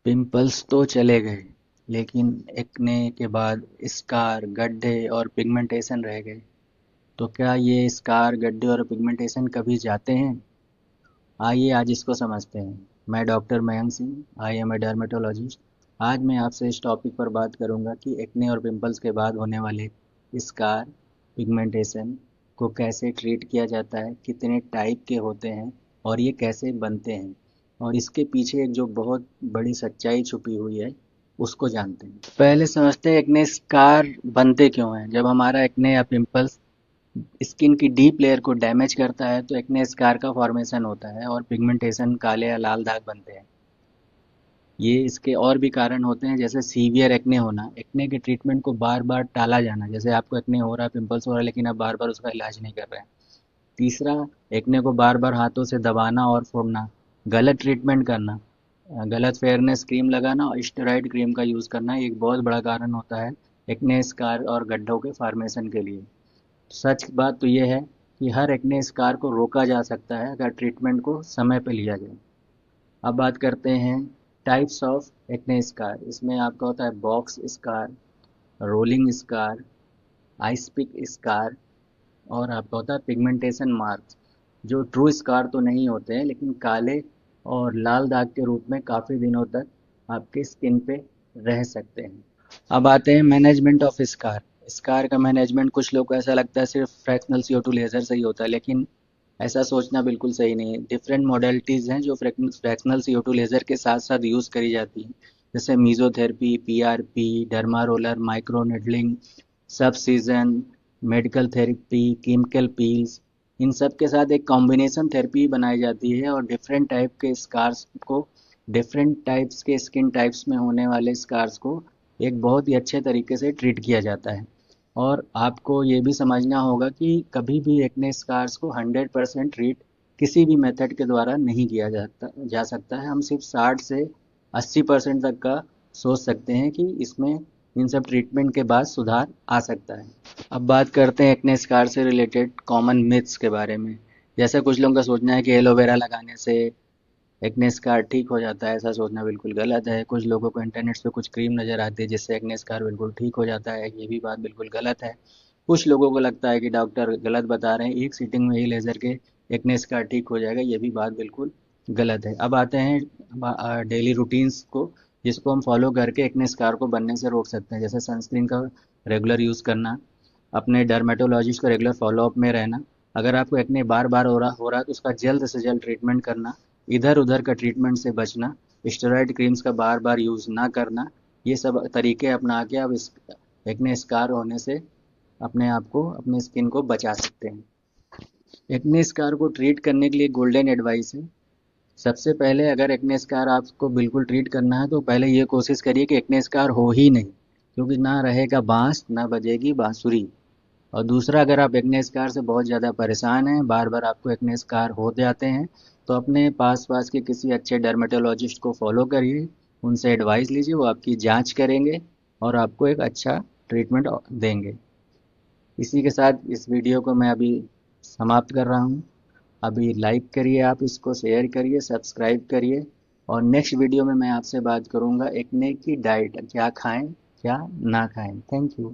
Pimples तो चले गए, लेकिन एक्ने के बाद स्कार, गड्ढे और पिगमेंटेशन रह गए। तो क्या ये स्कार, गड्ढे और पिगमेंटेशन कभी जाते हैं? आइए आज इसको समझते हैं। मैं doctor Mayank Singh, I am a dermatologist. आज मैं आपसे इस टॉपिक पर बात करूंगा कि एक्ने और पिंपल्स के बाद होने वाले स्कार, पिगमेंटेशन को कैसे ट्रीट किया जाता है, कितने टाइप के होते हैं और ये कैसे बनते हैं, और इसके पीछे एक जो बहुत बड़ी सच्चाई छुपी हुई है उसको जानते हैं। पहले समझते हैं एक्ने स्कार बनते क्यों हैं। जब हमारा एक्ने या पिंपल्स स्किन की डीप लेयर को डैमेज करता है तो एक्ने स्कार का फॉर्मेशन होता है और पिगमेंटेशन, काले या लाल दाग बनते हैं। ये इसके और भी कारण होते हैं, जैसे सीवियर एक्ने होना, एक्ने के ट्रीटमेंट को बार बार टाला जाना, जैसे आपको एक्ने हो रहा है, पिंपल्स हो रहा है, लेकिन आप बार बार उसका इलाज नहीं कर रहे हैं। तीसरा, एक्ने को बार बार हाथों से दबाना और फोड़ना, गलत ट्रीटमेंट करना, गलत फेयरनेस क्रीम लगाना और स्टेरॉइड क्रीम का यूज़ करना एक बहुत बड़ा कारण होता है एक्ने स्कार और गड्ढों के फॉर्मेशन के लिए। सच बात तो ये है कि हर एक्ने स्कार को रोका जा सकता है अगर ट्रीटमेंट को समय पे लिया जाए। अब बात करते हैं टाइप्स ऑफ एक्ने स्कार। इसमें आपका होता है box scar, rolling scar, ice pick scar और आपका होता है पिगमेंटेशन मार्क्स, जो ट्रू स्कार तो नहीं होते हैं लेकिन काले और लाल दाग के रूप में काफ़ी दिनों तक आपके स्किन पे रह सकते हैं। अब आते हैं मैनेजमेंट ऑफ स्कार। स्कार का मैनेजमेंट, कुछ लोग को ऐसा लगता है सिर्फ फ्रैक्शनल CO2 लेज़र से ही होता है, लेकिन ऐसा सोचना बिल्कुल सही नहीं है। डिफरेंट मॉडलिटीज़ हैं जो फ्रैक्शनल CO2 लेज़र के साथ साथ यूज़ करी जाती हैं, जैसे mesotherapy, PRP, derma roller, micro needling, subcision, medical therapy, chemical peels. इन सब के साथ एक कॉम्बिनेशन थेरेपी बनाई जाती है और डिफरेंट टाइप के स्कार्स को, डिफरेंट टाइप्स के स्किन टाइप्स में होने वाले स्कार्स को एक बहुत ही अच्छे तरीके से ट्रीट किया जाता है। और आपको ये भी समझना होगा कि कभी भी एक्ने स्कार्स को 100% ट्रीट किसी भी मेथड के द्वारा नहीं किया जा सकता है। हम सिर्फ 60 से 80% तक का सोच सकते हैं कि इसमें इन सब ट्रीटमेंट के बाद सुधार आ सकता है। अब बात करते हैं एक्ने स्कार से रिलेटेड कॉमन मिथ्स के बारे में। जैसे कुछ लोगों का सोचना है कि एलोवेरा लगाने से एक्ने स्कार ठीक हो जाता है। ऐसा सोचना बिल्कुल गलत है। कुछ लोगों को इंटरनेट पे कुछ क्रीम नज़र आती है जिससे एक्ने स्कार बिल्कुल ठीक हो जाता है, ये भी बात बिल्कुल गलत है। कुछ लोगों को लगता है कि डॉक्टर गलत बता रहे हैं, एक सीटिंग में ही लेज़र के एक्ने स्कार ठीक हो जाएगा, ये भी बात बिल्कुल गलत है। अब आते हैं डेली रूटीन्स को, जिसको हम फॉलो करके एक्ने स्कार को बनने से रोक सकते हैं, जैसे सनस्क्रीन का रेगुलर यूज़ करना, अपने डर्मेटोलॉजिस्ट का रेगुलर फॉलोअप में रहना, अगर आपको एक्ने बार बार हो रहा है तो उसका जल्द से जल्द ट्रीटमेंट करना, इधर उधर का ट्रीटमेंट से बचना, स्टेरॉइड क्रीम्स का बार बार यूज़ ना करना, ये सब तरीके अपना के आप इस एक्ने स्कार होने से अपने आप को, अपने स्किन को बचा सकते हैं। एक्ने स्कार को ट्रीट करने के लिए गोल्डन एडवाइस है। सबसे पहले अगर एक्ने स्कार आपको बिल्कुल ट्रीट करना है तो पहले ये कोशिश करिए कि एक्ने स्कार हो ही नहीं, क्योंकि ना रहेगा बांस ना बजेगी बांसुरी। और दूसरा, अगर आप एक्ने स्कार से बहुत ज़्यादा परेशान हैं, बार बार आपको एक्ने स्कार हो जाते हैं, तो अपने पास पास के किसी अच्छे डर्मेटोलॉजिस्ट को फॉलो करिए, उनसे एडवाइस लीजिए, वो आपकी जांच करेंगे और आपको एक अच्छा ट्रीटमेंट देंगे। इसी के साथ इस वीडियो को मैं अभी समाप्त कर रहा हूँ। अभी लाइक करिए, आप इसको शेयर करिए, सब्सक्राइब करिए, और नेक्स्ट वीडियो में मैं आपसे बात करूँगा एक्ने की डाइट, क्या खाएं क्या ना खाएं। Thank you.